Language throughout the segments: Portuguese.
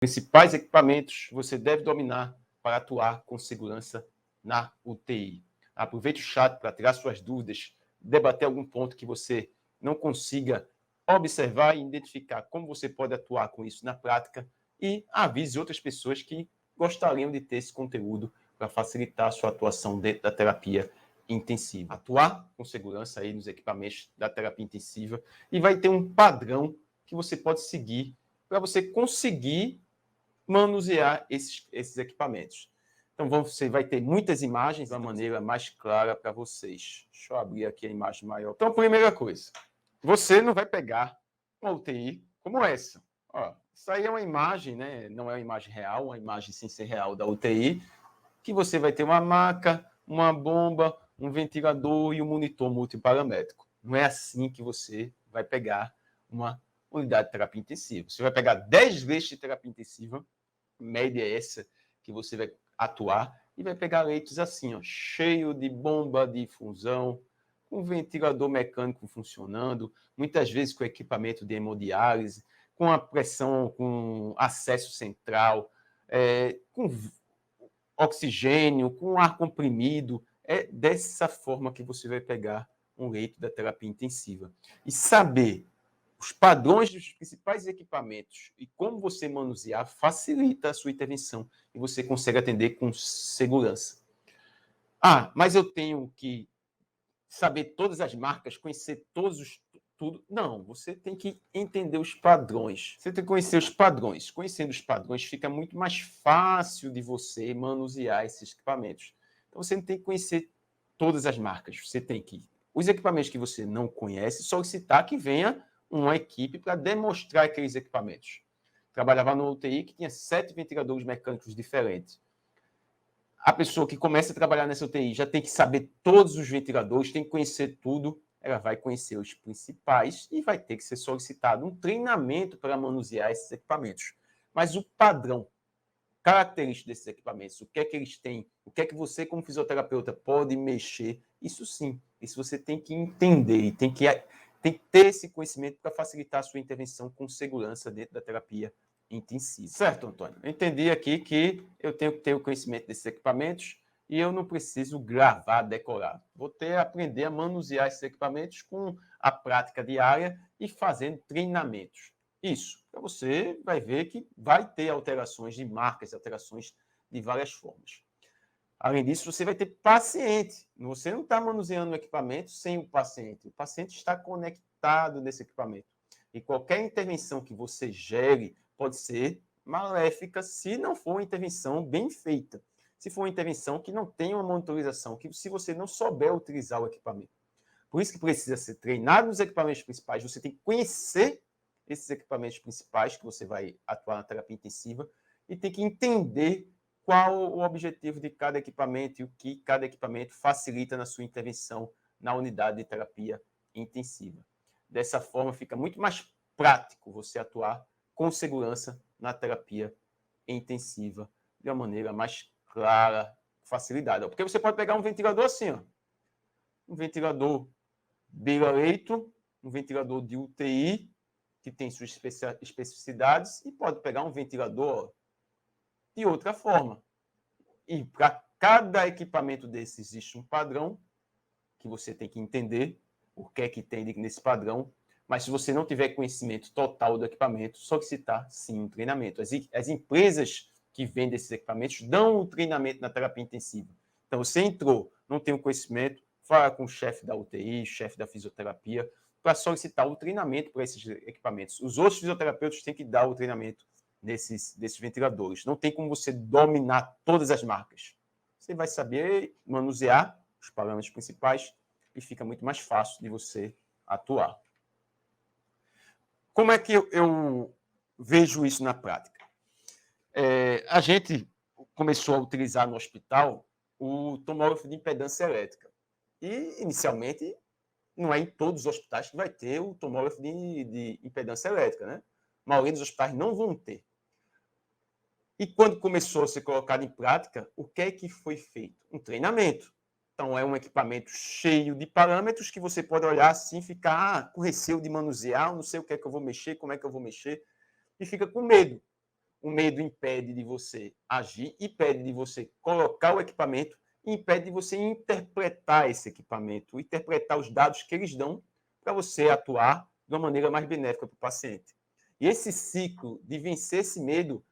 Principais equipamentos você deve dominar para atuar com segurança na UTI. Aproveite o chat para tirar suas dúvidas, debater algum ponto que você não consiga observar e identificar como você pode atuar com isso na prática e avise outras pessoas que gostariam de ter esse conteúdo para facilitar a sua atuação dentro da terapia intensiva. Atuar com segurança aí nos equipamentos da terapia intensiva e vai ter um padrão que você pode seguir para você conseguir manusear esses equipamentos. Então, você vai ter muitas imagens da maneira mais clara para vocês. Deixa eu abrir aqui a imagem maior. Então, primeira coisa, você não vai pegar uma UTI como essa. Ó, isso aí é uma imagem, né? Não é uma imagem real, uma imagem sem ser real da UTI, que você vai ter uma maca, uma bomba, um ventilador e um monitor multiparamétrico. Não é assim que você vai pegar uma unidade de terapia intensiva. Você vai pegar 10 leitos de terapia intensiva, média é essa que você vai atuar, e vai pegar leitos assim, ó, cheio de bomba de infusão, com ventilador mecânico funcionando, muitas vezes com equipamento de hemodiálise, com a pressão, com acesso central, com oxigênio, com ar comprimido. É dessa forma que você vai pegar um leito da terapia intensiva. E saber os padrões dos principais equipamentos e como você manusear facilita a sua intervenção e você consegue atender com segurança. Ah, mas eu tenho que saber todas as marcas, conhecer tudo. Não, você tem que entender os padrões. Você tem que conhecer os padrões. Conhecendo os padrões, fica muito mais fácil de você manusear esses equipamentos. Então, você não tem que conhecer todas as marcas. Você tem que... Os equipamentos que você não conhece, solicitar que venha uma equipe para demonstrar aqueles equipamentos. Trabalhava no UTI que tinha 7 ventiladores mecânicos diferentes. A pessoa que começa a trabalhar nessa UTI já tem que saber todos os ventiladores, tem que conhecer tudo, ela vai conhecer os principais e vai ter que ser solicitado um treinamento para manusear esses equipamentos. Mas o padrão característico desses equipamentos, o que é que eles têm, o que é que você, como fisioterapeuta, pode mexer, isso sim, isso você tem que entender e tem que ter esse conhecimento para facilitar a sua intervenção com segurança dentro da terapia intensiva. Certo, Antônio? Eu entendi aqui que eu tenho que ter o conhecimento desses equipamentos e eu não preciso gravar, decorar. Vou ter que aprender a manusear esses equipamentos com a prática diária e fazendo treinamentos. Isso, para você vai ver que vai ter alterações de marcas, alterações de várias formas. Além disso, você vai ter paciente. Você não está manuseando o equipamento sem o paciente. O paciente está conectado nesse equipamento. E qualquer intervenção que você gere pode ser maléfica se não for uma intervenção bem feita. Se for uma intervenção que não tem uma monitorização, que se você não souber utilizar o equipamento. Por isso que precisa ser treinado nos equipamentos principais. Você tem que conhecer esses equipamentos principais que você vai atuar na terapia intensiva e tem que entender qual o objetivo de cada equipamento e o que cada equipamento facilita na sua intervenção na unidade de terapia intensiva. Dessa forma, fica muito mais prático você atuar com segurança na terapia intensiva de uma maneira mais clara, facilidade. Porque você pode pegar um ventilador assim, ó, um ventilador beira-leito, um ventilador de UTI, que tem suas especificidades, e pode pegar um ventilador de outra forma. E para cada equipamento desse existe um padrão que você tem que entender o que é que tem nesse padrão, mas se você não tiver conhecimento total do equipamento, solicitar sim um treinamento. As empresas que vendem esses equipamentos dão um treinamento na terapia intensiva. Então, você entrou, não tem o conhecimento, fala com o chefe da UTI, chefe da fisioterapia, para solicitar o treinamento para esses equipamentos. Os outros fisioterapeutas têm que dar o treinamento desses ventiladores. Não tem como você dominar todas as marcas. Você vai saber manusear os parâmetros principais e fica muito mais fácil de você atuar. Como é que eu vejo isso na prática? A gente começou a utilizar no hospital o tomógrafo de impedância elétrica. E, inicialmente, não é em todos os hospitais que vai ter o tomógrafo de impedância elétrica, né? A maioria dos hospitais não vão ter. E quando começou a ser colocado em prática, o que é que foi feito? Um treinamento. Então, é um equipamento cheio de parâmetros que você pode olhar assim e ficar com receio de manusear, não sei o que é que eu vou mexer, como é que eu vou mexer, e fica com medo. O medo impede de você agir, impede de você colocar o equipamento, impede de você interpretar esse equipamento, interpretar os dados que eles dão para você atuar de uma maneira mais benéfica para o paciente. E esse ciclo de vencer esse medo,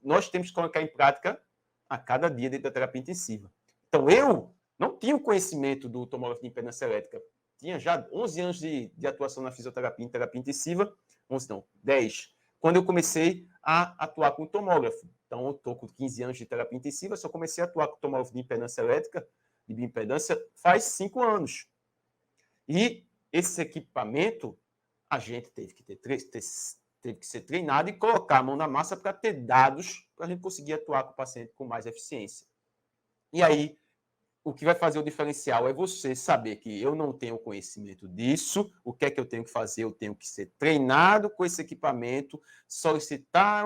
nós temos que colocar em prática a cada dia dentro da terapia intensiva. Então, eu não tinha o conhecimento do tomógrafo de impedância elétrica. Tinha já 11 anos de atuação na fisioterapia em terapia intensiva, 11 não, 10, quando eu comecei a atuar com tomógrafo. Então, eu estou com 15 anos de terapia intensiva, só comecei a atuar com tomógrafo de impedância elétrica, de bioimpedância, faz 5 anos. E esse equipamento, a gente teve que ser treinado e colocar a mão na massa para ter dados para a gente conseguir atuar com o paciente com mais eficiência. E aí, o que vai fazer o diferencial é você saber que eu não tenho conhecimento disso, o que é que eu tenho que fazer? Eu tenho que ser treinado com esse equipamento, solicitar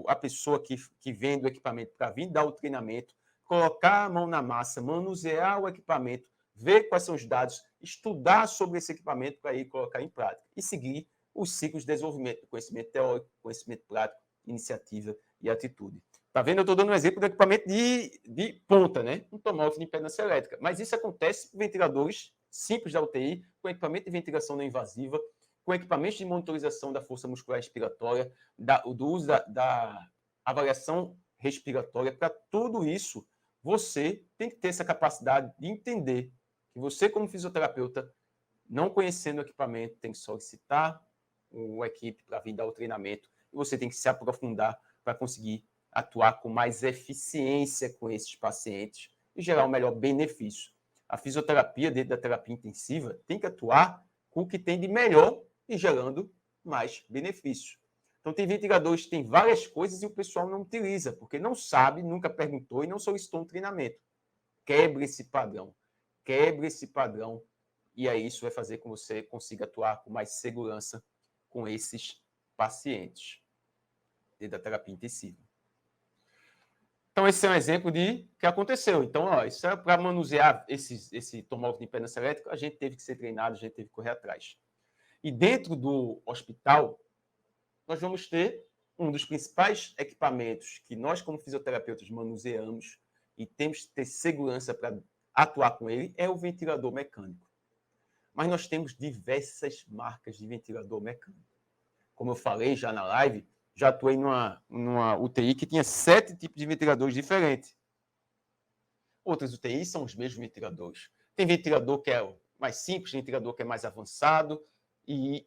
a pessoa que vende o equipamento para vir dar o treinamento, colocar a mão na massa, manusear o equipamento, ver quais são os dados, estudar sobre esse equipamento para ir colocar em prática e seguir os ciclos de desenvolvimento do conhecimento teórico, conhecimento prático, iniciativa e atitude. Tá vendo? Eu estou dando um exemplo do equipamento de ponta, né? Um tomógrafo de impedância elétrica. Mas isso acontece com ventiladores simples da UTI, com equipamento de ventilação não invasiva, com equipamentos de monitorização da força muscular respiratória, do uso da avaliação respiratória. Para tudo isso, você tem que ter essa capacidade de entender que você, como fisioterapeuta, não conhecendo o equipamento, tem que solicitar uma equipe para vir dar o treinamento e você tem que se aprofundar para conseguir atuar com mais eficiência com esses pacientes e gerar um melhor benefício. A fisioterapia, dentro da terapia intensiva, tem que atuar com o que tem de melhor e gerando mais benefício. Então, tem ventiladores que tem várias coisas e o pessoal não utiliza, porque não sabe, nunca perguntou e não solicitou um treinamento. Quebre esse padrão. Quebre esse padrão e aí isso vai fazer com que você consiga atuar com mais segurança com esses pacientes dentro da terapia intensiva. Então, esse é um exemplo de que aconteceu. Então, isso é para manusear esse tomógrafo de impedância elétrica, a gente teve que ser treinado, a gente teve que correr atrás. E dentro do hospital, nós vamos ter um dos principais equipamentos que nós, como fisioterapeutas, manuseamos e temos que ter segurança para atuar com ele, é o ventilador mecânico. Mas nós temos diversas marcas de ventilador mecânico. Como eu falei já na live, já atuei numa UTI que tinha 7 tipos de ventiladores diferentes. Outras UTIs são os mesmos ventiladores. Tem ventilador que é mais simples, ventilador que é mais avançado. E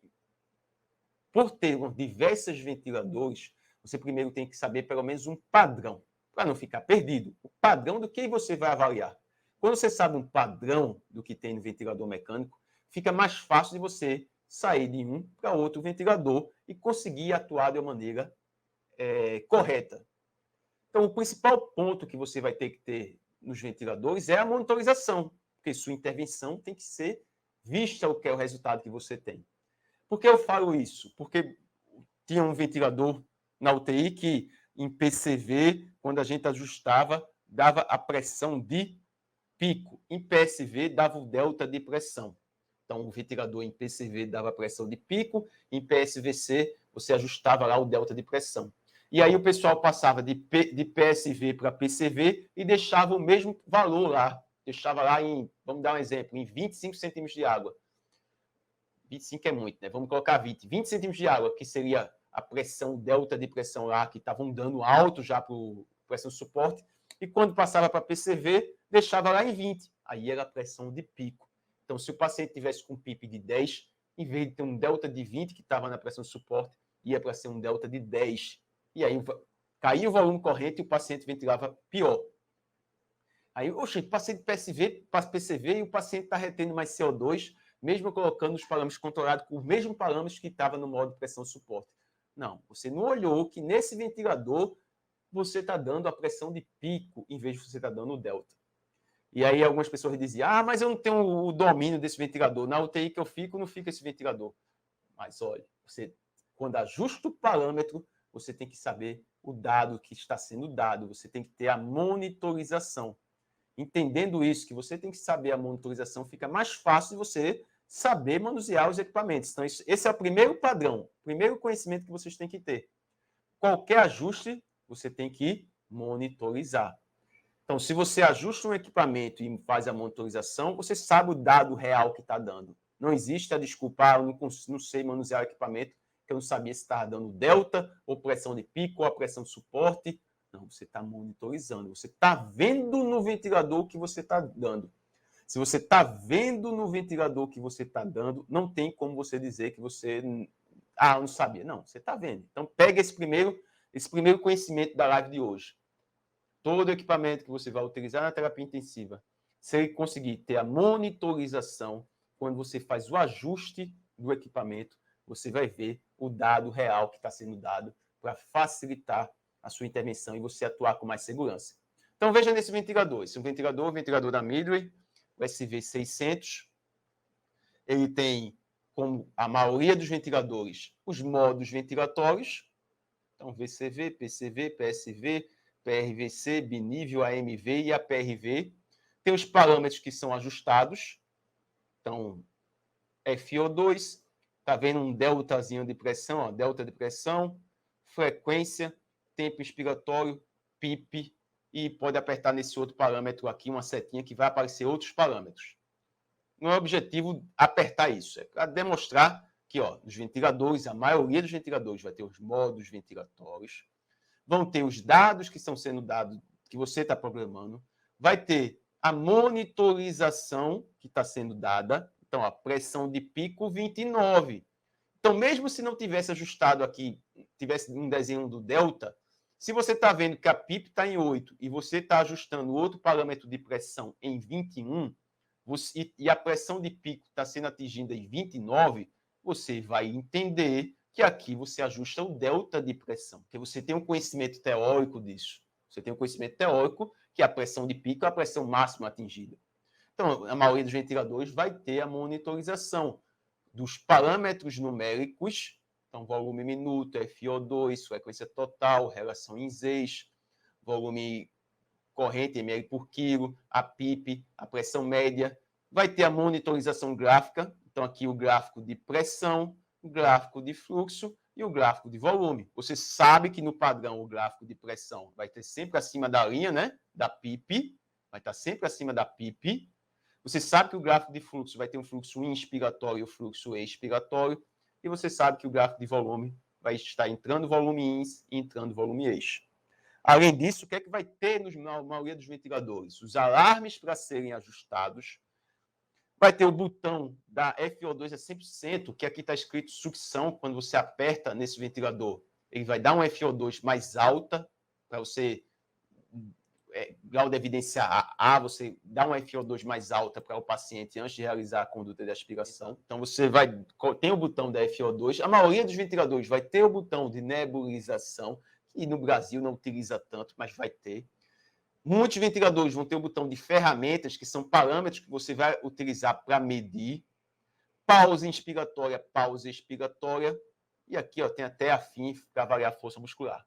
por ter diversos ventiladores, você primeiro tem que saber pelo menos um padrão, para não ficar perdido. O padrão do que você vai avaliar. Quando você sabe um padrão do que tem no ventilador mecânico, fica mais fácil de você sair de um para outro ventilador e conseguir atuar de uma maneira correta. Então, o principal ponto que você vai ter que ter nos ventiladores é a monitorização, porque sua intervenção tem que ser vista o que é o resultado que você tem. Por que eu falo isso? Porque tinha um ventilador na UTI que, em PCV, quando a gente ajustava, dava a pressão de pico. Em PSV, dava o delta de pressão. Então, o ventilador em PCV dava a pressão de pico, em PSVC, você ajustava lá o delta de pressão. E aí o pessoal passava de PSV para PCV e deixava o mesmo valor lá. Deixava lá em, vamos dar um exemplo, em 25 centímetros de água. 25 é muito, né? Vamos colocar 20 centímetros de água, que seria a pressão, delta de pressão lá, que estavam dando alto já para a pressão de suporte. E quando passava para PCV, deixava lá em 20. Aí era a pressão de pico. Então, se o paciente tivesse com um PIP de 10, em vez de ter um delta de 20, que estava na pressão de suporte, ia para ser um delta de 10. E aí caía o volume corrente e o paciente ventilava pior. Aí, oxe, o paciente PCV e o paciente está retendo mais CO2, mesmo colocando os parâmetros controlados com os mesmos parâmetros que estava no modo de pressão de suporte. Não, você não olhou que nesse ventilador você está dando a pressão de pico em vez de você estar dando o delta. E aí algumas pessoas diziam, mas eu não tenho o domínio desse ventilador. Na UTI que eu fico, não fica esse ventilador. Mas olha, você, quando ajusta o parâmetro, você tem que saber o dado que está sendo dado. Você tem que ter a monitorização. Entendendo isso, que você tem que saber a monitorização, fica mais fácil de você saber manusear os equipamentos. Então, esse é o primeiro padrão, o primeiro conhecimento que vocês têm que ter. qualquer ajuste, você tem que monitorizar. Então, se você ajusta um equipamento e faz a monitorização, você sabe o dado real que está dando. Não existe a desculpa, eu não sei manusear o equipamento, que eu não sabia se estava dando delta, ou pressão de pico, ou a pressão de suporte. Não, você está monitorizando. Você está vendo no ventilador o que você está dando. Se você está vendo no ventilador o que você está dando, não tem como você dizer que você... eu não sabia. Não, você está vendo. Então, pega esse primeiro conhecimento da live de hoje. Todo equipamento que você vai utilizar na terapia intensiva, se ele conseguir ter a monitorização, quando você faz o ajuste do equipamento, você vai ver o dado real que está sendo dado para facilitar a sua intervenção e você atuar com mais segurança. Então, veja nesse ventilador. Esse é um ventilador da Midway, o SV600. Ele tem, como a maioria dos ventiladores, os modos ventilatórios. Então, VCV, PCV, PSV, PRVC, binível, AMV e APRV. Tem os parâmetros que são ajustados. Então, FO2, está vendo um deltazinho de pressão, ó, delta de pressão, frequência, tempo inspiratório, PIP, e pode apertar nesse outro parâmetro aqui, uma setinha, que vai aparecer outros parâmetros. Não é objetivo apertar isso, é para demonstrar que, ó, os ventiladores, a maioria dos ventiladores vai ter os modos ventilatórios, vão ter os dados que estão sendo dados, que você está programando, vai ter a monitorização que está sendo dada. Então, a pressão de pico 29. Então, mesmo se não tivesse ajustado aqui, tivesse um desenho do delta, se você está vendo que a PIP está em 8 e você está ajustando outro parâmetro de pressão em 21, e a pressão de pico está sendo atingida em 29, você vai entender que aqui você ajusta o delta de pressão, porque você tem um conhecimento teórico disso. Você tem um conhecimento teórico que a pressão de pico é a pressão máxima atingida. Então, a maioria dos ventiladores vai ter a monitorização dos parâmetros numéricos, então volume minuto, FO2, frequência total, relação em Z's, volume corrente, ml por quilo, a PIP, a pressão média. Vai ter a monitorização gráfica, então aqui o gráfico de pressão, o gráfico de fluxo e o gráfico de volume. Você sabe que no padrão o gráfico de pressão vai ter sempre acima da linha, né, da PIP, vai estar sempre acima da PIP. Você sabe que o gráfico de fluxo vai ter um fluxo inspiratório e o fluxo expiratório, e você sabe que o gráfico de volume vai estar entrando volume ins e entrando volume ex. Além disso, o que é que vai ter na maioria dos ventiladores? Os alarmes para serem ajustados. Vai ter o botão da FO2 a 100%, que aqui está escrito sucção. Quando você aperta nesse ventilador, ele vai dar uma FO2 mais alta, para você, grau de evidência A, você dá uma FO2 mais alta para o paciente antes de realizar a conduta de aspiração. Então, você tem o botão da FO2. A maioria dos ventiladores vai ter o botão de nebulização, que no Brasil não utiliza tanto, mas vai ter. Muitos ventiladores vão ter o botão de ferramentas, que são parâmetros que você vai utilizar para medir. Pausa inspiratória, pausa expiratória. E aqui ó, tem até a FIM para avaliar a força muscular.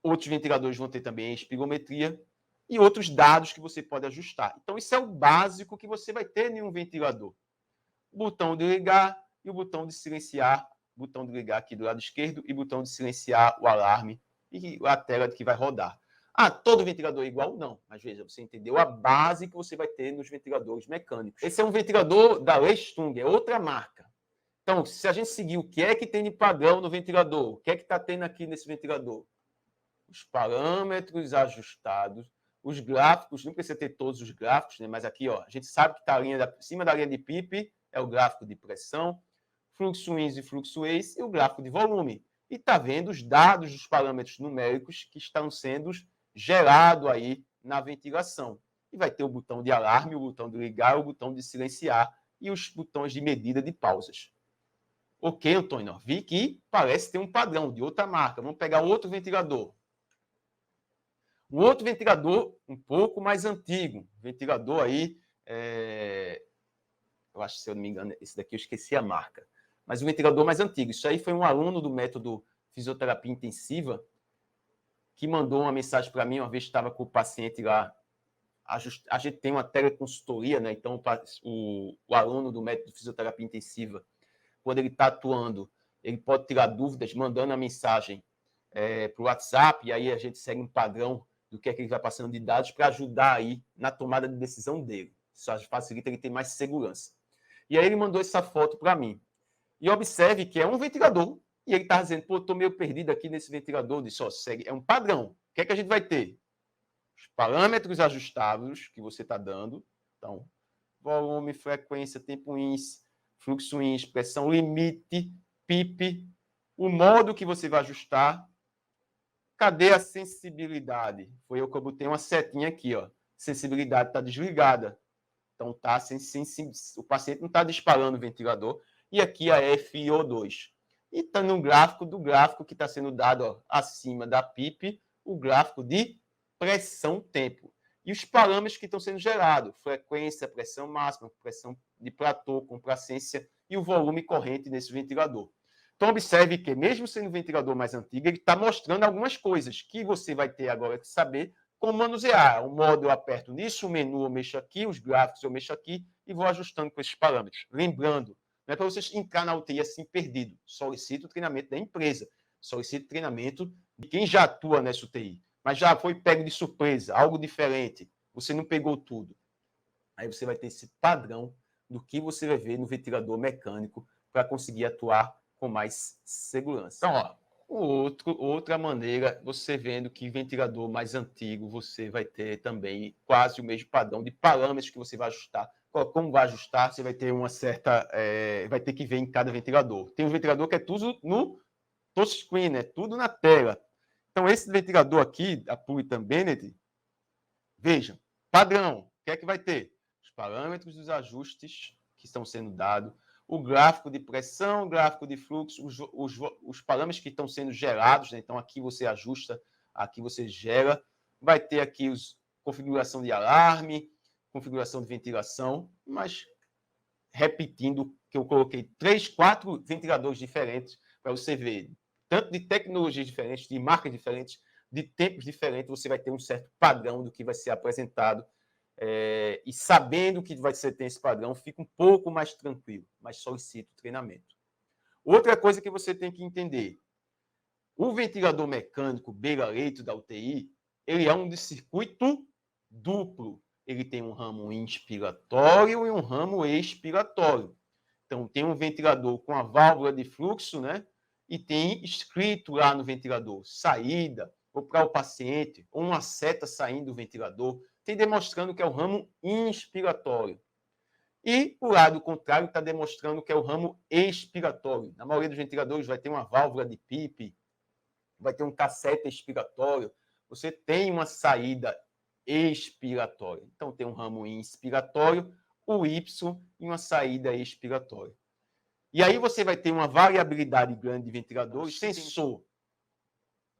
Outros ventiladores vão ter também a espirometria e outros dados que você pode ajustar. Então, isso é o básico que você vai ter em um ventilador. O botão de ligar e o botão de silenciar. Botão de ligar aqui do lado esquerdo e botão de silenciar o alarme e a tela que vai rodar. Todo ventilador é igual? Não. Mas veja, você entendeu a base que você vai ter nos ventiladores mecânicos. Esse é um ventilador da Leistung, é outra marca. Então, se a gente seguir o que é que tem de padrão no ventilador, o que é que está tendo aqui nesse ventilador? Os parâmetros ajustados, os gráficos, não precisa ter todos os gráficos, né? Mas aqui ó, a gente sabe que está acima da linha de PIP, é o gráfico de pressão, fluxo ins e fluxo ex e o gráfico de volume. E está vendo os dados dos parâmetros numéricos que estão sendo gerados aí na ventilação. E vai ter o botão de alarme, o botão de ligar, o botão de silenciar e os botões de medida de pausas. Ok, Antônio, vi que parece ter um padrão de outra marca. Vamos pegar outro ventilador. Um outro ventilador um pouco mais antigo. Ventilador aí, eu acho, se eu não me engano, esse daqui eu esqueci a marca. Mas um ventilador mais antigo. Isso aí foi um aluno do método fisioterapia intensiva que mandou uma mensagem para mim, uma vez estava com o paciente lá. A gente tem uma teleconsultoria, né? Então, o aluno do método fisioterapia intensiva, quando ele está atuando, ele pode tirar dúvidas mandando a mensagem para o WhatsApp, e aí a gente segue um padrão do que é que ele vai passando de dados para ajudar aí na tomada de decisão dele. Isso facilita ele ter mais segurança. E aí ele mandou essa foto para mim. E observe que é um ventilador, e ele está dizendo, pô, estou meio perdido aqui nesse ventilador. Disse, ó, segue, é um padrão. O que é que a gente vai ter? Os parâmetros ajustáveis que você está dando. Então, volume, frequência, tempo índice, fluxo índice, pressão limite, PIP, o modo que você vai ajustar. Cadê a sensibilidade? Foi eu que eu botei uma setinha aqui, ó. Sensibilidade está desligada. Então, tá o paciente não está disparando o ventilador. E aqui a FiO2. E está no gráfico que está sendo dado, ó, acima da PIP, o gráfico de pressão-tempo. E os parâmetros que estão sendo gerados, frequência, pressão máxima, pressão de platô, complacência e o volume corrente nesse ventilador. Então, observe que, mesmo sendo um ventilador mais antigo, ele está mostrando algumas coisas que você vai ter agora que saber como manusear. O modo eu aperto nisso, o menu eu mexo aqui, os gráficos eu mexo aqui e vou ajustando com esses parâmetros. Lembrando, não é para vocês entrar na UTI assim perdido. Solicite o treinamento da empresa. Solicite o treinamento de quem já atua nessa UTI. Mas já foi pego de surpresa, algo diferente. Você não pegou tudo. Aí você vai ter esse padrão do que você vai ver no ventilador mecânico para conseguir atuar com mais segurança. Então, ó, outra maneira, você vendo que ventilador mais antigo, você vai ter também quase o mesmo padrão de parâmetros que você vai ajustar. Como vai ajustar, você vai ter uma certa... vai ter que ver em cada ventilador. Tem um ventilador que é tudo no touchscreen, é tudo na tela. Então, esse ventilador aqui, a Puritan Bennett, vejam, padrão, o que é que vai ter? Os parâmetros dos ajustes que estão sendo dados, o gráfico de pressão, o gráfico de fluxo, os parâmetros que estão sendo gerados, né? Então aqui você ajusta, aqui você gera, vai ter aqui configuração de alarme, configuração de ventilação, mas repetindo que eu coloquei 3, 4 ventiladores diferentes para você ver, tanto de tecnologias diferentes, de marcas diferentes, de tempos diferentes, você vai ter um certo padrão do que vai ser apresentado. E sabendo que você tem esse padrão, fica um pouco mais tranquilo, mas solicita o treinamento. Outra coisa que você tem que entender, o ventilador mecânico beira-leito da UTI, ele é um de circuito duplo. Ele tem um ramo inspiratório e um ramo expiratório. Então, tem um ventilador com a válvula de fluxo, né? E tem escrito lá no ventilador, saída, ou para o paciente, ou uma seta saindo do ventilador, tem demonstrando que é o ramo inspiratório. E o lado contrário está demonstrando que é o ramo expiratório. Na maioria dos ventiladores vai ter uma válvula de PIP, vai ter um cassete expiratório, você tem uma saída expiratória. Então, tem um ramo inspiratório, o Y e uma saída expiratória. E aí você vai ter uma variabilidade grande de ventiladores, sensor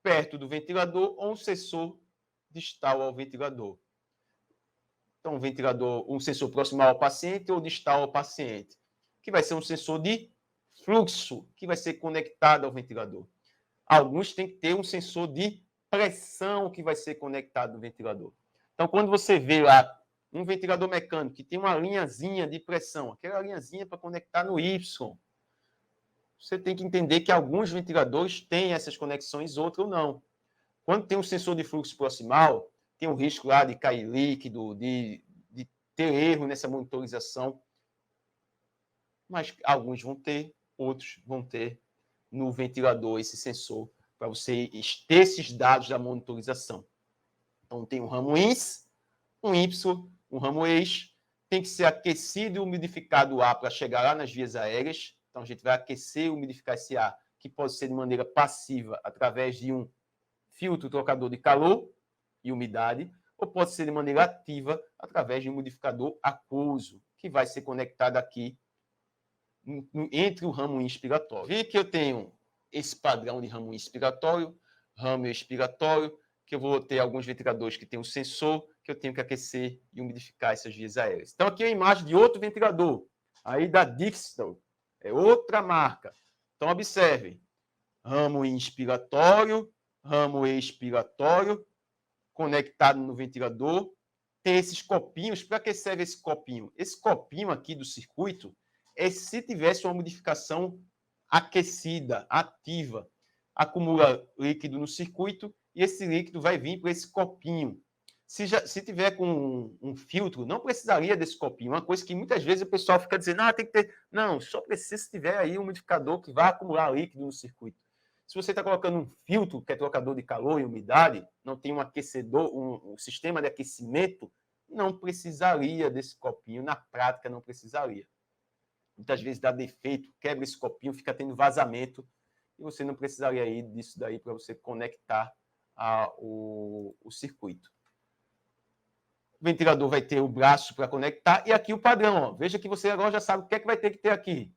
perto do ventilador ou um sensor distal ao ventilador. Então, um sensor proximal ao paciente ou distal ao paciente, que vai ser um sensor de fluxo, que vai ser conectado ao ventilador. Alguns têm que ter um sensor de pressão que vai ser conectado no ventilador. Então, quando você vê lá um ventilador mecânico que tem uma linhazinha de pressão, aquela linhazinha para conectar no Y, você tem que entender que alguns ventiladores têm essas conexões, outros não. Quando tem um sensor de fluxo proximal, tem um risco lá de cair líquido, de ter erro nessa monitorização. Mas alguns vão ter, outros vão ter no ventilador esse sensor para você ter esses dados da monitorização. Então, tem um ramo INS, um Y, um ramo EX, tem que ser aquecido e umidificado o ar para chegar lá nas vias aéreas. Então, a gente vai aquecer e umidificar esse ar, que pode ser de maneira passiva, através de um filtro trocador de calor e umidade, ou pode ser de maneira ativa, através de um umidificador aquoso, que vai ser conectado aqui entre o ramo inspiratório. Vi que eu tenho esse padrão de ramo inspiratório, ramo expiratório, que eu vou ter alguns ventiladores que tem um sensor, que eu tenho que aquecer e umidificar essas vias aéreas. Então, aqui é a imagem de outro ventilador, aí da Dixon, é outra marca. Então, observem, ramo inspiratório, ramo expiratório, conectado no ventilador, tem esses copinhos. Para que serve esse copinho? Esse copinho aqui do circuito é se tivesse uma modificação aquecida, ativa. acumula líquido no circuito e esse líquido vai vir para esse copinho. Se tiver com um filtro, não precisaria desse copinho. Uma coisa que muitas vezes o pessoal fica dizendo, tem que ter. Não, só precisa se tiver aí um umidificador que vai acumular líquido no circuito. Se você está colocando um filtro, que é trocador de calor e umidade, não tem um aquecedor, um sistema de aquecimento, não precisaria desse copinho. Na prática, não precisaria. Muitas vezes dá defeito, quebra esse copinho, fica tendo vazamento, e você não precisaria aí disso daí para você conectar o circuito. O ventilador vai ter o braço para conectar, e aqui o padrão. Ó. Veja que você agora já sabe o que é que vai ter que ter aqui.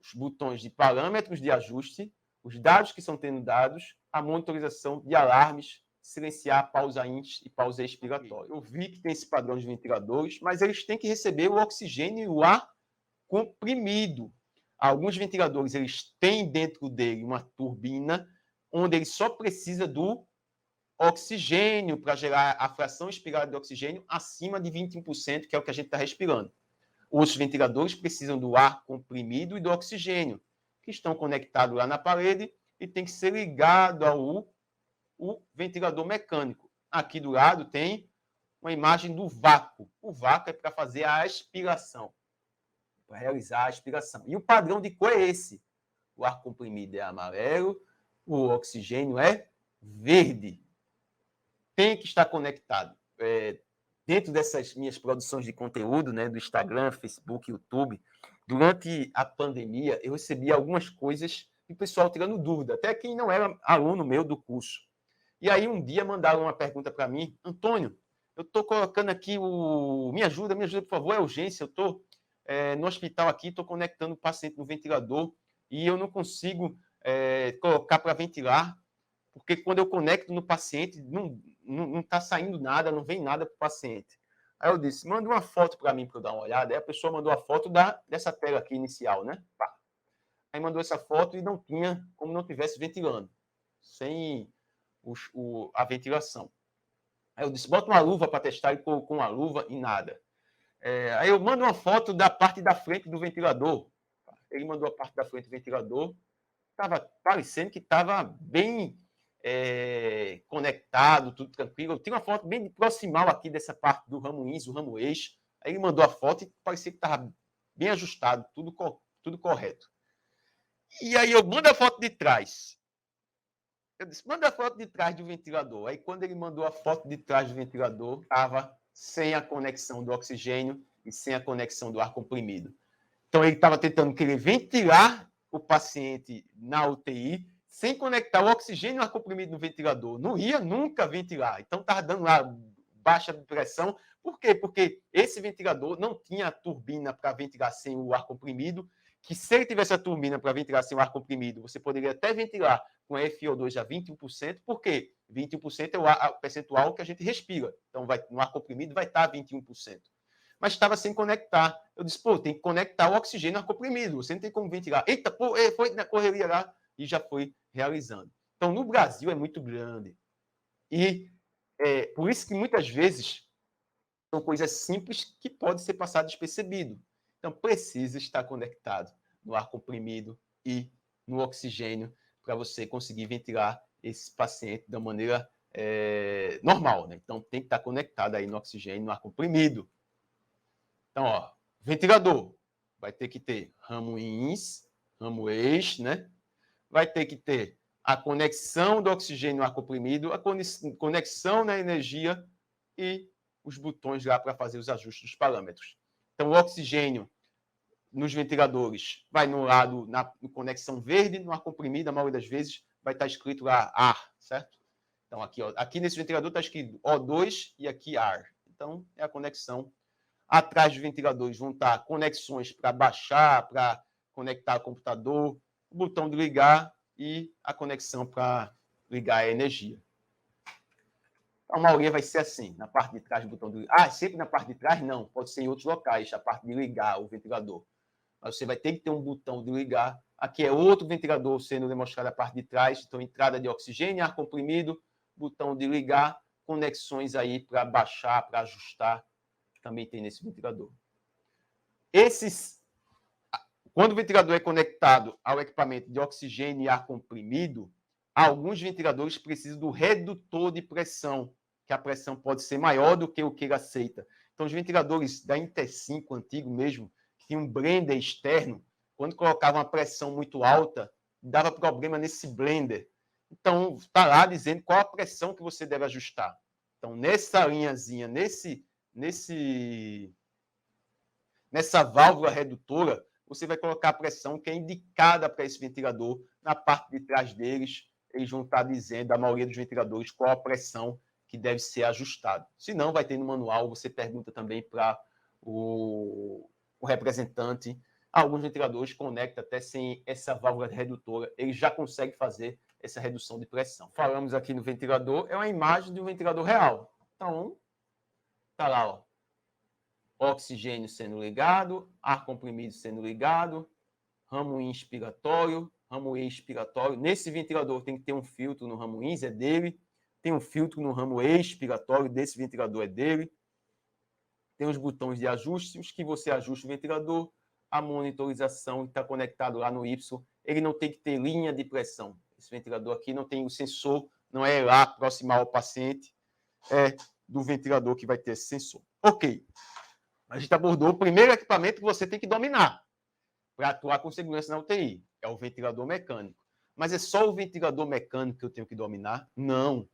Os botões de parâmetros de ajuste, os dados que são tendo dados, a monitorização de alarmes, silenciar pausa índice e pausa expiratória. Eu vi que tem esse padrão de ventiladores, mas eles têm que receber o oxigênio e o ar comprimido. Alguns ventiladores eles têm dentro dele uma turbina onde ele só precisa do oxigênio para gerar a fração expirada de oxigênio acima de 21%, que é o que a gente está respirando. Os ventiladores precisam do ar comprimido e do oxigênio, que estão conectados lá na parede e tem que ser ligado ao ventilador mecânico. Aqui do lado tem uma imagem do vácuo. O vácuo é para fazer a aspiração, para realizar a aspiração. E o padrão de cor é esse. O ar comprimido é amarelo, o oxigênio é verde. Tem que estar conectado. Dentro dessas minhas produções de conteúdo, né, do Instagram, Facebook, YouTube, durante a pandemia, eu recebi algumas coisas do pessoal tirando dúvida, até quem não era aluno meu do curso. E aí, um dia, mandaram uma pergunta para mim, Antônio, eu estou colocando aqui me ajuda, por favor, é urgência, eu estou no hospital aqui, estou conectando o paciente no ventilador e eu não consigo colocar para ventilar, porque quando eu conecto no paciente, não está saindo nada, não vem nada para o paciente. Aí eu disse, manda uma foto para mim para eu dar uma olhada. Aí a pessoa mandou a foto dessa tela aqui inicial, né? Pá. Aí mandou essa foto e não tinha, como não tivesse ventilando, sem a ventilação. Aí eu disse, bota uma luva para testar, e colocou uma luva e nada. Aí eu mando uma foto da parte da frente do ventilador. Ele mandou a parte da frente do ventilador, estava parecendo que estava bem conectado, tudo tranquilo. Eu tenho uma foto bem proximal aqui dessa parte do ramo ins, o ramo eixo. Aí ele mandou a foto e parecia que estava bem ajustado, tudo correto. E aí eu mando a foto de trás. Eu disse, manda a foto de trás do ventilador. Aí quando ele mandou a foto de trás do ventilador, estava sem a conexão do oxigênio e sem a conexão do ar comprimido. Então ele estava tentando querer ventilar o paciente na UTI sem conectar o oxigênio e o ar comprimido no ventilador. Não ia nunca ventilar. Então estava dando lá baixa pressão. Por quê? Porque esse ventilador não tinha a turbina para ventilar sem o ar comprimido, que se ele tivesse a turbina para ventilar sem o ar comprimido, você poderia até ventilar com FiO2 a 21%. Por quê? 21% é o percentual que a gente respira. Então, no ar comprimido vai estar 21%. Mas estava sem conectar. Eu disse, tem que conectar o oxigênio ao comprimido. Você não tem como ventilar. Eita, foi na correria lá e já foi realizando. Então, no Brasil é muito grande. E por isso que muitas vezes são coisas simples que podem ser passadas despercebido. Então, precisa estar conectado no ar comprimido e no oxigênio para você conseguir ventilar esse paciente da maneira normal. Né? Então, tem que estar conectado aí no oxigênio, no ar comprimido. Então, ventilador vai ter que ter ramo ins, ramo eixo, né? Vai ter que ter a conexão do oxigênio no ar comprimido, a conexão na energia e os botões lá para fazer os ajustes dos parâmetros. Então, o oxigênio nos ventiladores vai no lado, na conexão verde, no ar comprimido, a maioria das vezes vai estar escrito lá ar, certo? Então, aqui nesse ventilador está escrito O2 e aqui ar. Então, é a conexão. Atrás dos ventiladores vão estar conexões para baixar, para conectar o computador, o botão de ligar e a conexão para ligar a energia. A maioria vai ser assim, na parte de trás do botão de ligar. Sempre na parte de trás? Não, pode ser em outros locais, a parte de ligar o ventilador. Mas você vai ter que ter um botão de ligar. Aqui é outro ventilador sendo demonstrado a parte de trás. Então, entrada de oxigênio, ar comprimido, botão de ligar, conexões aí para baixar, para ajustar. Também tem nesse ventilador. Quando o ventilador é conectado ao equipamento de oxigênio e ar comprimido, alguns ventiladores precisam do redutor de pressão, que a pressão pode ser maior do que o que ele aceita. Então, os ventiladores da Inter5, antigo mesmo, que tinha um blender externo, quando colocava uma pressão muito alta, dava problema nesse blender. Então, está lá dizendo qual a pressão que você deve ajustar. Então, nessa linhazinha, nessa válvula redutora, você vai colocar a pressão que é indicada para esse ventilador. Na parte de trás deles, eles vão estar dizendo, a maioria dos ventiladores, qual a pressão que deve ser ajustada. Se não, vai ter no manual, você pergunta também para o representante. Alguns ventiladores conectam até sem essa válvula redutora, ele já consegue fazer essa redução de pressão. Falamos aqui no ventilador, é uma imagem de um ventilador real. Então, está lá, ó. Oxigênio sendo ligado, ar comprimido sendo ligado, ramo inspiratório, ramo expiratório. Nesse ventilador tem que ter um filtro no ramo ins, é dele. Tem um filtro no ramo expiratório, desse ventilador é dele. Tem os botões de ajuste, os que você ajusta o ventilador. A monitorização está conectado lá no Y. Ele não tem que ter linha de pressão. Esse ventilador aqui não tem o sensor, não é lá proximal ao paciente, é do ventilador que vai ter esse sensor. Ok. A gente abordou o primeiro equipamento que você tem que dominar para atuar com segurança na UTI. É o ventilador mecânico. Mas é só o ventilador mecânico que eu tenho que dominar? Não.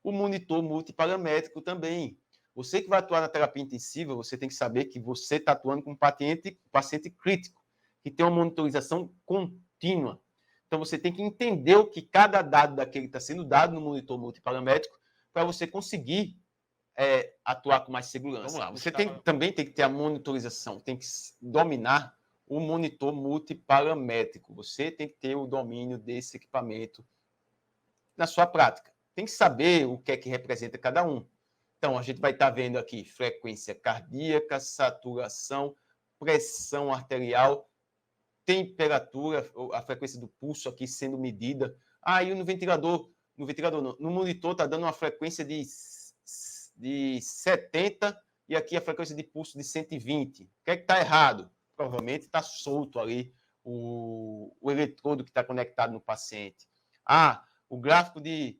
O monitor multiparamétrico também. Você que vai atuar na terapia intensiva, você tem que saber que você está atuando com um paciente crítico, que tem uma monitorização contínua. Então, você tem que entender o que cada dado daquele está sendo dado no monitor multiparamétrico para você conseguir atuar com mais segurança. Vamos lá, você também tem que ter a monitorização, tem que dominar o monitor multiparamétrico. Você tem que ter o domínio desse equipamento na sua prática. Tem que saber o que é que representa cada um. Então, a gente vai estar vendo aqui frequência cardíaca, saturação, pressão arterial, temperatura, a frequência do pulso aqui sendo medida. E no ventilador não, no monitor está dando uma frequência de 70 e aqui a frequência de pulso de 120. O que é que está errado? Provavelmente está solto ali o eletrodo que está conectado no paciente. O gráfico de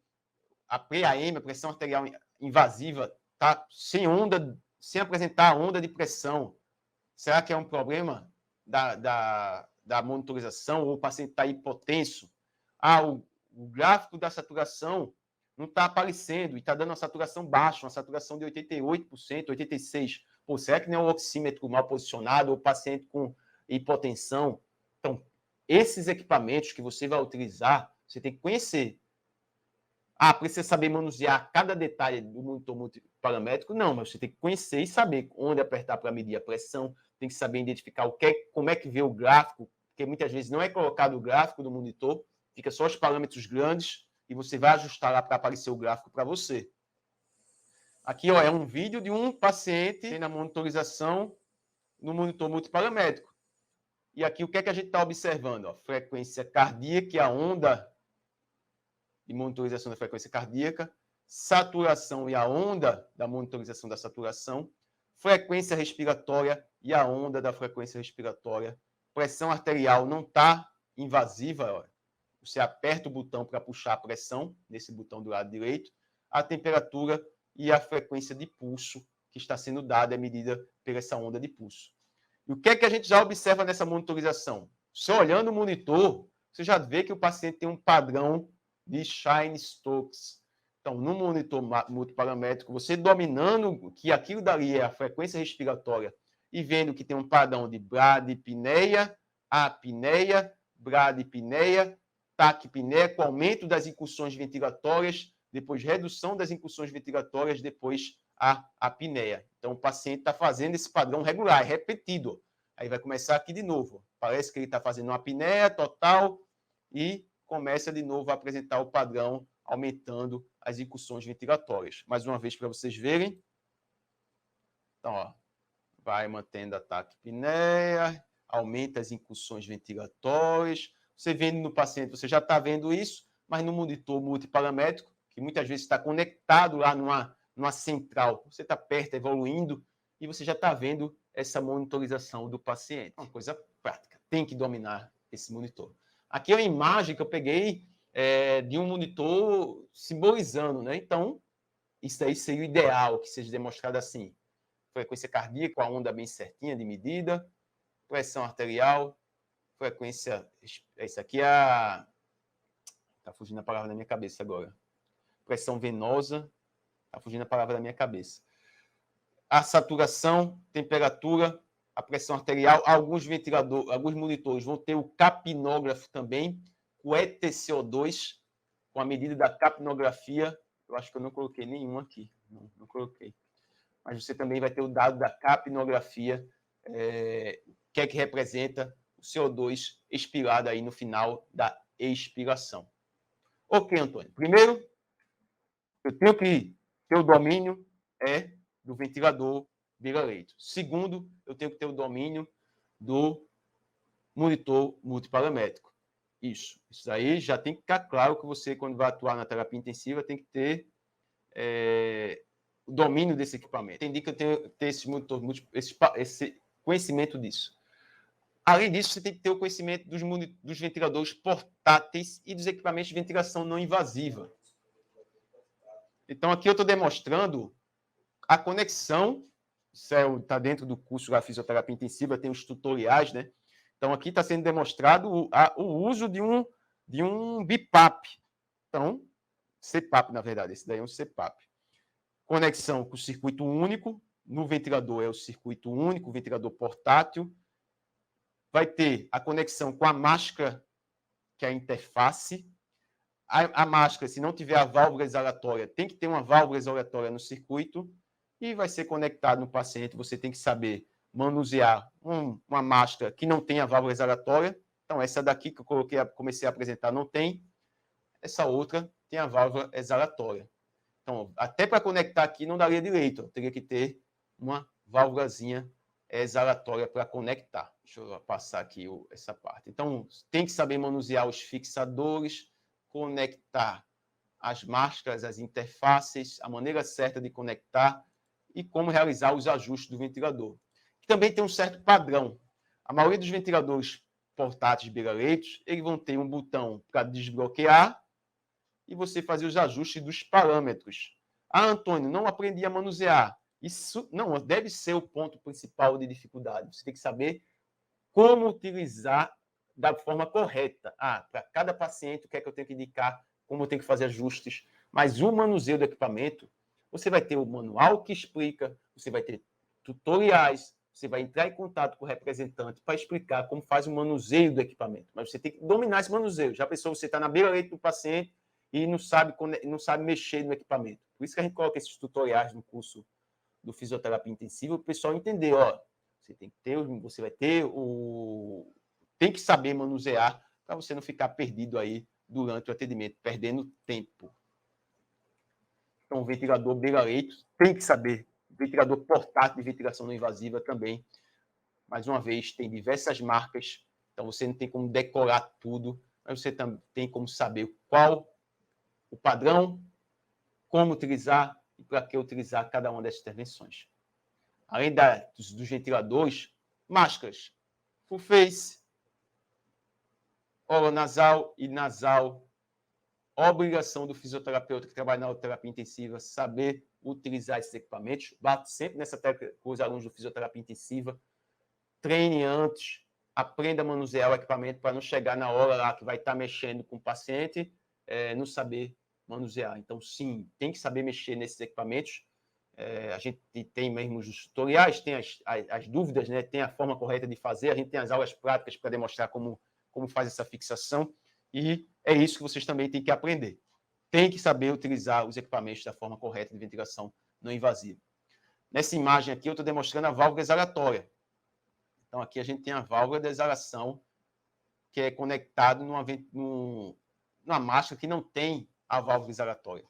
a PAM, a pressão arterial invasiva, está sem onda, sem apresentar onda de pressão. Será que é um problema da monitorização ou o paciente está hipotenso? O gráfico da saturação não está aparecendo e está dando uma saturação baixa, uma saturação de 88%, 86%. Será que não é um oxímetro mal posicionado ou paciente com hipotensão? Então, esses equipamentos que você vai utilizar, você tem que conhecer. Precisa saber manusear cada detalhe do monitor multiparamétrico? Não, mas você tem que conhecer e saber onde apertar para medir a pressão, tem que saber identificar como é que vê o gráfico, porque muitas vezes não é colocado o gráfico do monitor, fica só os parâmetros grandes, e você vai ajustar lá para aparecer o gráfico para você. Aqui, é um vídeo de um paciente na monitorização no monitor multiparamétrico. E aqui, o que é que a gente está observando? Frequência cardíaca, que é a onda de monitorização da frequência cardíaca, saturação e a onda da monitorização da saturação, frequência respiratória e a onda da frequência respiratória, pressão arterial não está invasiva, você aperta o botão para puxar a pressão, nesse botão do lado direito, a temperatura e a frequência de pulso que está sendo dada é medida por essa onda de pulso. E o que é que a gente já observa nessa monitorização? Só olhando o monitor, você já vê que o paciente tem um padrão de Chine-Stokes. Então, no monitor multiparamétrico, você dominando que aquilo dali é a frequência respiratória e vendo que tem um padrão de bradipneia, apneia, bradipneia, taquipneia, com aumento das incursões ventilatórias, depois redução das incursões ventilatórias, depois a apneia. Então, o paciente está fazendo esse padrão regular, repetido. Aí vai começar aqui de novo. Parece que ele está fazendo uma apneia total e começa de novo a apresentar o padrão, aumentando as incursões ventilatórias. Mais uma vez, para vocês verem. Então, vai mantendo a taquipneia, aumenta as incursões ventilatórias. Você vendo no paciente, você já está vendo isso, mas no monitor multiparamétrico, que muitas vezes está conectado lá numa central, você está perto, evoluindo, e você já está vendo essa monitorização do paciente. Uma coisa prática. tem que dominar esse monitor. Aqui é uma imagem que eu peguei de um monitor simbolizando, né? Então, isso aí seria o ideal que seja demonstrado assim. Frequência cardíaca, a onda bem certinha de medida, pressão arterial, frequência... Isso aqui é a... Está fugindo a palavra da minha cabeça agora. Pressão venosa, está fugindo a palavra da minha cabeça. A saturação, temperatura, a pressão arterial. Alguns ventiladores, alguns monitores vão ter o capnógrafo também, o ETCO2, com a medida da capnografia. Eu acho que eu não coloquei nenhum aqui. Não coloquei. Mas você também vai ter o dado da capnografia, que é que representa o CO2 expirado aí no final da expiração. Ok, Antônio. Primeiro, eu tenho que ter o domínio do ventilador vira-leito. Segundo, eu tenho que ter o domínio do monitor multiparamétrico. Isso aí já tem que ficar claro que você, quando vai atuar na terapia intensiva, tem que ter o domínio desse equipamento. Entendi que eu tenho que ter esse monitor, esse conhecimento disso. Além disso, você tem que ter o conhecimento dos ventiladores portáteis e dos equipamentos de ventilação não invasiva. Então, aqui eu estou demonstrando a conexão. Isso está dentro do curso da fisioterapia intensiva, tem os tutoriais, né? Então, aqui está sendo demonstrado o uso de um BIPAP. Então, CPAP, na verdade, esse daí é um CPAP. Conexão com o circuito único. No ventilador é o circuito único, o ventilador portátil. Vai ter a conexão com a máscara, que é a interface. A máscara, se não tiver a válvula exalatória, tem que ter uma válvula exalatória no circuito e vai ser conectado no paciente. Você tem que saber manusear uma máscara que não tem a válvula exalatória. Então, essa daqui que eu comecei a apresentar não tem. Essa outra tem a válvula exalatória. Então, até para conectar aqui não daria direito. Eu teria que ter uma válvulazinha exalatória para conectar. Deixa eu passar aqui essa parte. Então, tem que saber manusear os fixadores, conectar as máscaras, as interfaces, a maneira certa de conectar e como realizar os ajustes do ventilador. Também tem um certo padrão. A maioria dos ventiladores portáteis beira-leitos, eles vão ter um botão para desbloquear e você fazer os ajustes dos parâmetros. Ah, Antônio, não aprendi a manusear. Isso não deve ser o ponto principal de dificuldade. Você tem que saber como utilizar da forma correta. Para cada paciente, o que é que eu tenho que indicar, como eu tenho que fazer ajustes. Mas o manuseio do equipamento, você vai ter o manual que explica, você vai ter tutoriais, você vai entrar em contato com o representante para explicar como faz o manuseio do equipamento. Mas você tem que dominar esse manuseio. Já pensou, você está na beira-leito do paciente e não sabe mexer no equipamento. Por isso que a gente coloca esses tutoriais no curso do fisioterapia intensiva, para o pessoal entender, você tem que ter, você vai ter tem que saber manusear para você não ficar perdido aí durante o atendimento, perdendo tempo. Então, o ventilador beira-leito tem que saber. Ventilador portátil de ventilação não invasiva também. Mais uma vez, tem diversas marcas, então você não tem como decorar tudo, mas você também tem como saber qual o padrão, como utilizar e para que utilizar cada uma dessas intervenções. Além dos ventiladores, máscaras, full face, oronasal e nasal. Obrigação do fisioterapeuta que trabalha na terapia intensiva saber utilizar esses equipamentos. Bato sempre nessa tecla com os alunos do fisioterapia intensiva. Treine antes, aprenda a manusear o equipamento para não chegar na hora lá que vai estar mexendo com o paciente, não saber manusear. Então, sim, tem que saber mexer nesses equipamentos. A gente tem mesmo os tutoriais, tem as dúvidas, né? Tem a forma correta de fazer, a gente tem as aulas práticas para demonstrar como faz essa fixação, e é isso que vocês também têm que aprender. Tem que saber utilizar os equipamentos da forma correta de ventilação não invasiva. Nessa imagem aqui, eu estou demonstrando a válvula exalatória. Então, aqui a gente tem a válvula de exalação, que é conectado numa máscara que não tem a válvula exalatória.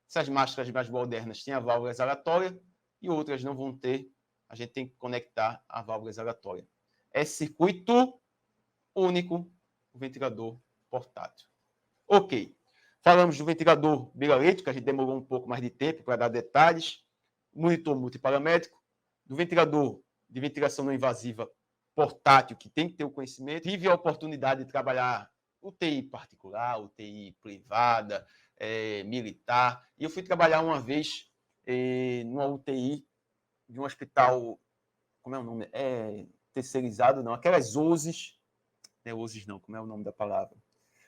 Essas máscaras mais modernas têm a válvula exalatória e outras não vão ter. A gente tem que conectar a válvula exalatória. É circuito único, o ventilador portátil. Ok. Falamos do ventilador beira-leito, que a gente demorou um pouco mais de tempo para dar detalhes. Monitor multiparamétrico. Do ventilador de ventilação não invasiva portátil, que tem que ter o conhecimento. Tive a oportunidade de trabalhar UTI particular, UTI privada, militar. E eu fui trabalhar uma vez numa UTI de um hospital, como é o nome? Terceirizado, não, aquelas OSES, não é OSES não, como é o nome da palavra?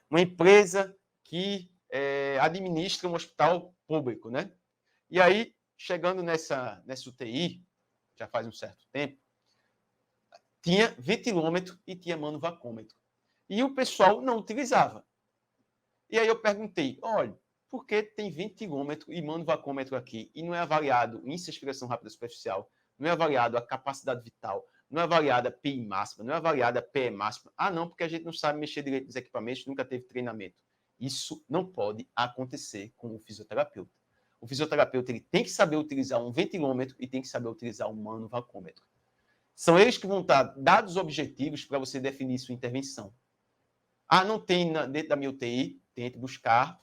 Uma empresa que administra um hospital público, né? E aí, chegando nessa UTI, já faz um certo tempo, tinha ventilômetro e tinha manovacômetro. E o pessoal não utilizava. E aí eu perguntei, olha, por que tem ventilômetro e manovacômetro aqui e não é avaliado o índice de respiração rápida superficial, não é avaliado a capacidade vital, não é avaliada a PI máxima, não é avaliada a PE máxima? Ah, não, porque a gente não sabe mexer direito nos equipamentos, nunca teve treinamento. Isso não pode acontecer com o fisioterapeuta. O fisioterapeuta ele tem que saber utilizar um ventilômetro e tem que saber utilizar um manovacômetro. São eles que vão dar dados objetivos para você definir sua intervenção. Ah, não tem dentro da minha UTI, tente buscar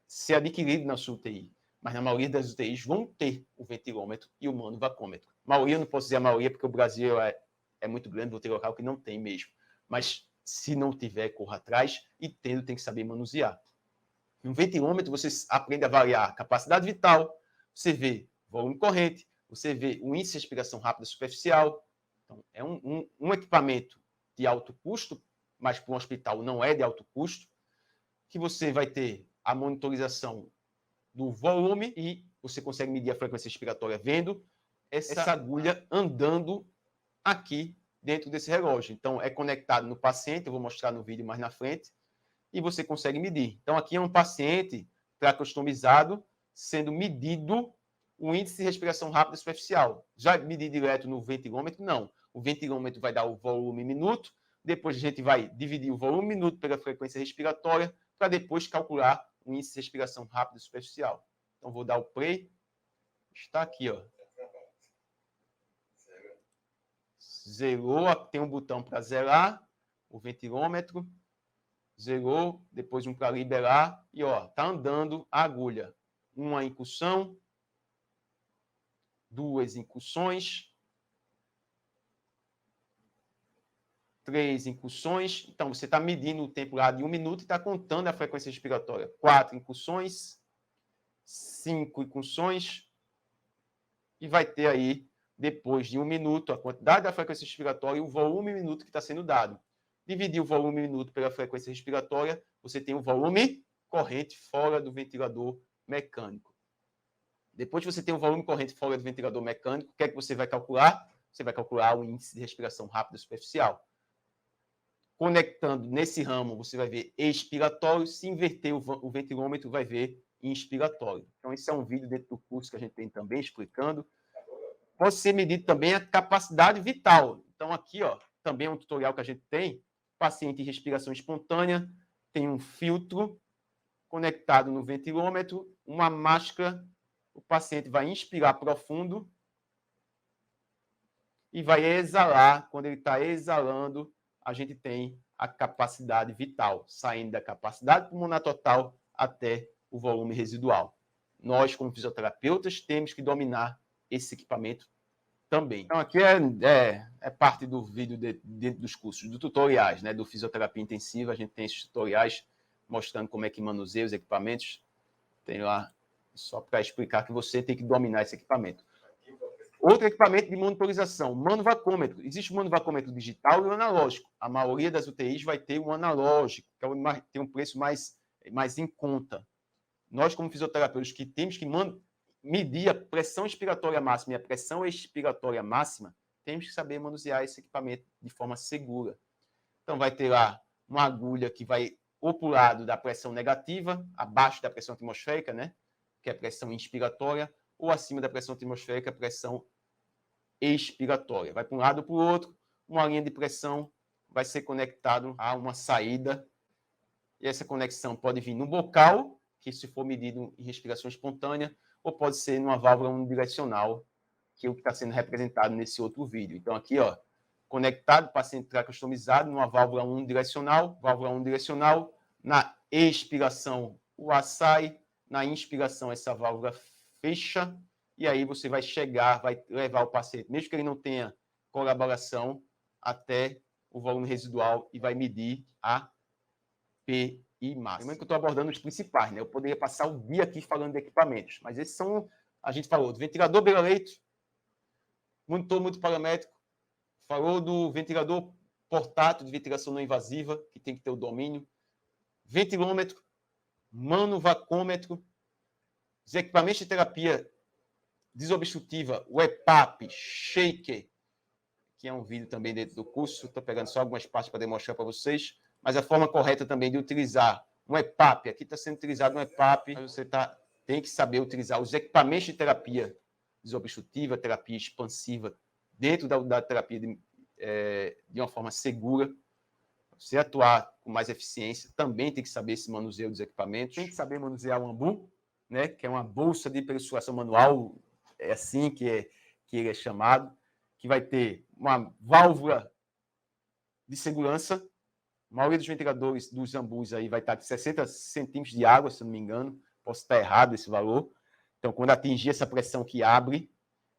ser adquirido na sua UTI. Mas na maioria das UTIs vão ter o ventilômetro e o manovacômetro. Maioria, eu não posso dizer a maioria, porque o Brasil é muito grande, vou ter local que não tem mesmo. Mas se não tiver, corra atrás e tendo, tem que saber manusear. No ventilômetro, você aprende a avaliar a capacidade vital, você vê volume corrente, você vê o índice de respiração rápida superficial. Então, é um equipamento de alto custo, mas para um hospital não é de alto custo, que você vai ter a monitorização do volume e você consegue medir a frequência respiratória vendo essa agulha andando aqui dentro desse relógio. Então, é conectado no paciente, eu vou mostrar no vídeo mais na frente, e você consegue medir. Então, aqui é um paciente pré-customizado sendo medido o índice de respiração rápida superficial. Já medir direto no ventilômetro? Não. O ventilômetro vai dar o volume minuto, depois a gente vai dividir o volume minuto pela frequência respiratória, para depois calcular o índice de respiração rápida superficial. Então, vou dar o play. Está aqui, ó. Zerou, tem um botão para zerar o ventilômetro. Zerou, depois um para liberar, e ó, tá andando a agulha. Uma incursão, duas incursões, 3 incursões. Então, você está medindo o tempo lá de 1 minuto e está contando a frequência respiratória. 4 incursões, 5 incursões, e vai ter aí, depois de 1 minuto, a quantidade da frequência respiratória e o volume minuto que está sendo dado. Dividir o volume minuto pela frequência respiratória, você tem o volume corrente fora do ventilador mecânico. Depois que você tem o volume corrente fora do ventilador mecânico, o que é que você vai calcular? Você vai calcular o índice de respiração rápida superficial. Conectando nesse ramo, você vai ver expiratório. Se inverter o ventilômetro, vai ver inspiratório. Então, esse é um vídeo dentro do curso que a gente tem também explicando. Pode ser medido também a capacidade vital. Então, aqui, ó, também é um tutorial que a gente tem. Paciente em respiração espontânea, tem um filtro conectado no ventilômetro, uma máscara. O paciente vai inspirar profundo e vai exalar. Quando ele está exalando, a gente tem a capacidade vital, saindo da capacidade pulmonar total até o volume residual. Nós, como fisioterapeutas, temos que dominar esse equipamento também. Então, aqui é parte do vídeo dentro dos cursos, dos tutoriais, né, do fisioterapia intensiva. A gente tem esses tutoriais mostrando como é que manuseia os equipamentos. Tem lá, só para explicar que você tem que dominar esse equipamento. Outro equipamento de monitorização, manovacômetro. Existe o manovacômetro digital e o analógico. A maioria das UTIs vai ter o analógico, que tem um preço mais em conta. Nós, como fisioterapeutas, que temos que medir a pressão expiratória máxima e a pressão expiratória máxima, temos que saber manusear esse equipamento de forma segura. Então, vai ter lá uma agulha que vai ou para o lado da pressão negativa, abaixo da pressão atmosférica, né? Que é a pressão inspiratória, ou acima da pressão atmosférica, pressão expiratória. Vai para um lado ou para o outro, uma linha de pressão vai ser conectado a uma saída, e essa conexão pode vir no bocal, que se for medido em respiração espontânea, ou pode ser numa válvula unidirecional, que é o que está sendo representado nesse outro vídeo. Então, aqui, ó, conectado, paciente customizado, numa válvula unidirecional, na expiração o ar sai, na inspiração essa válvula fecha, e aí você vai chegar, vai levar o paciente, mesmo que ele não tenha colaboração, até o volume residual e vai medir a PI máxima. Lembrando que eu estou abordando os principais, né? Eu poderia passar o dia aqui falando de equipamentos, mas esses são, a gente falou do ventilador beira-leito, monitor multiparamétrico, falou do ventilador portátil de ventilação não invasiva, que tem que ter o domínio, ventilômetro, manovacômetro, os equipamentos de terapia desobstrutiva, o EPAP, shaker, que é um vídeo também dentro do curso, estou pegando só algumas partes para demonstrar para vocês, mas a forma correta também de utilizar um EPAP, aqui está sendo utilizado um EPAP, mas você tem que saber utilizar os equipamentos de terapia desobstrutiva, terapia expansiva, dentro da terapia de uma forma segura. Você atuar com mais eficiência, também tem que saber esse manuseio dos equipamentos, tem que saber manusear o AMBU, né, que é uma bolsa de pressurização manual, é assim que ele é chamado, que vai ter uma válvula de segurança. A maioria dos ventiladores dos AMBUs aí vai estar de 60 centímetros de água, se não me engano, posso estar errado esse valor. Então, quando atingir essa pressão que abre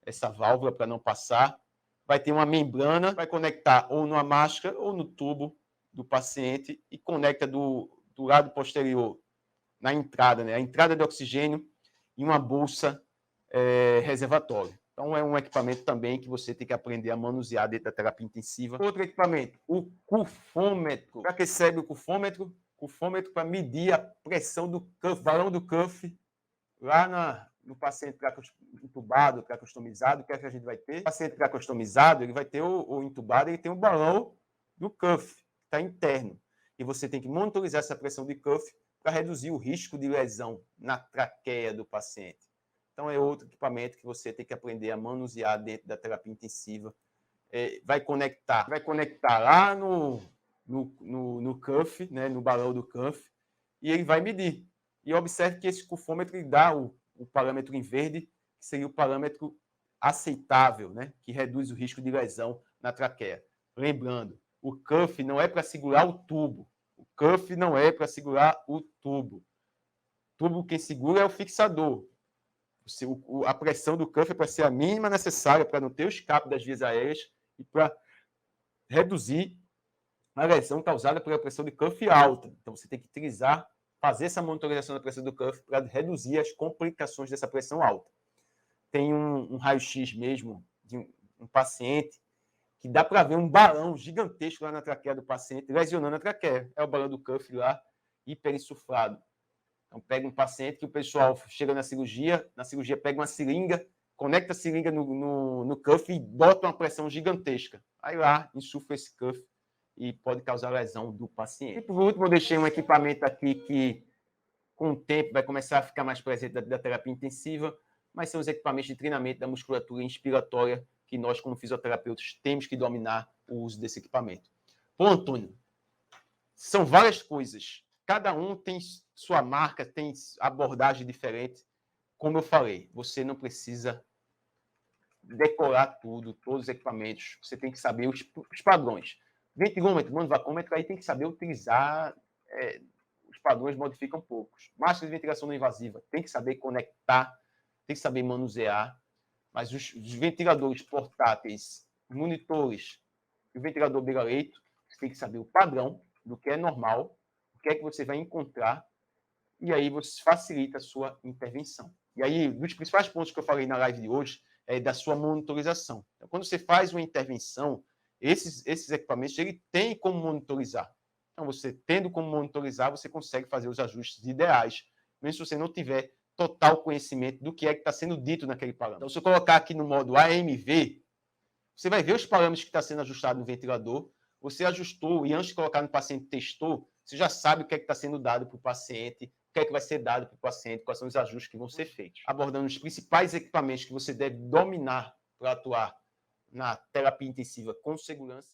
essa válvula para não passar, vai ter uma membrana, vai conectar ou numa máscara ou no tubo do paciente e conecta do lado posterior, na entrada, né? A entrada de oxigênio e uma bolsa reservatório. Então, é um equipamento também que você tem que aprender a manusear dentro da terapia intensiva. Outro equipamento, o cufômetro. Para que serve o cufômetro? Cufômetro para medir a pressão do cuff, balão do cuff, lá no paciente entubado, tracostomizado. O que é que a gente vai ter? O paciente tracostomizado, ele vai ter o entubado, ele tem o balão do cuff, que está interno. E você tem que monitorizar essa pressão de cuff para reduzir o risco de lesão na traqueia do paciente. Então, é outro equipamento que você tem que aprender a manusear dentro da terapia intensiva. Vai conectar lá no cuff, né, no balão do cuff, e ele vai medir. E observe que esse cufômetro ele dá o parâmetro em verde, que seria o parâmetro aceitável, né, que reduz o risco de lesão na traqueia. Lembrando, o cuff não é para segurar o tubo. O cuff não é para segurar o tubo. O tubo quem segura é o fixador. A pressão do cuff é para ser a mínima necessária para não ter o escape das vias aéreas e para reduzir a lesão causada pela pressão de cuff alta. Então, você tem que fazer essa monitorização da pressão do cuff para reduzir as complicações dessa pressão alta. Tem um raio-x mesmo de um paciente que dá para ver um balão gigantesco lá na traqueia do paciente, lesionando a traqueia. É o balão do cuff lá, hiperinsuflado. Então, pega um paciente que o pessoal chega na cirurgia pega uma seringa, conecta a seringa no cuff e bota uma pressão gigantesca. Aí lá, insufla esse cuff e pode causar lesão do paciente. E por último, eu deixei um equipamento aqui que, com o tempo, vai começar a ficar mais presente da terapia intensiva, mas são os equipamentos de treinamento da musculatura inspiratória que nós, como fisioterapeutas, temos que dominar o uso desse equipamento. Pô, Antônio, são várias coisas. Cada um tem sua marca, tem abordagem diferente. Como eu falei, você não precisa decorar tudo, todos os equipamentos. Você tem que saber os padrões. Ventilômetro, manovacômetro, aí tem que saber utilizar. Os padrões modificam poucos. Máscara de ventilação não invasiva, tem que saber conectar, tem que saber manusear. Mas os ventiladores portáteis, monitores e o ventilador beira-leito, você tem que saber o padrão do que é normal, o que é que você vai encontrar, e aí você facilita a sua intervenção. E aí, um dos principais pontos que eu falei na live de hoje é da sua monitorização. Então, quando você faz uma intervenção, esses equipamentos ele tem como monitorizar. Então, você tendo como monitorizar, você consegue fazer os ajustes ideais, mesmo se você não tiver total conhecimento do que é que está sendo dito naquele parâmetro. Então, se eu colocar aqui no modo AMV, você vai ver os parâmetros que está sendo ajustado no ventilador, você ajustou e antes de colocar no paciente testou, você já sabe o que é que está sendo dado para o paciente, o que é que vai ser dado para o paciente, quais são os ajustes que vão ser feitos. Abordando os principais equipamentos que você deve dominar para atuar na terapia intensiva com segurança.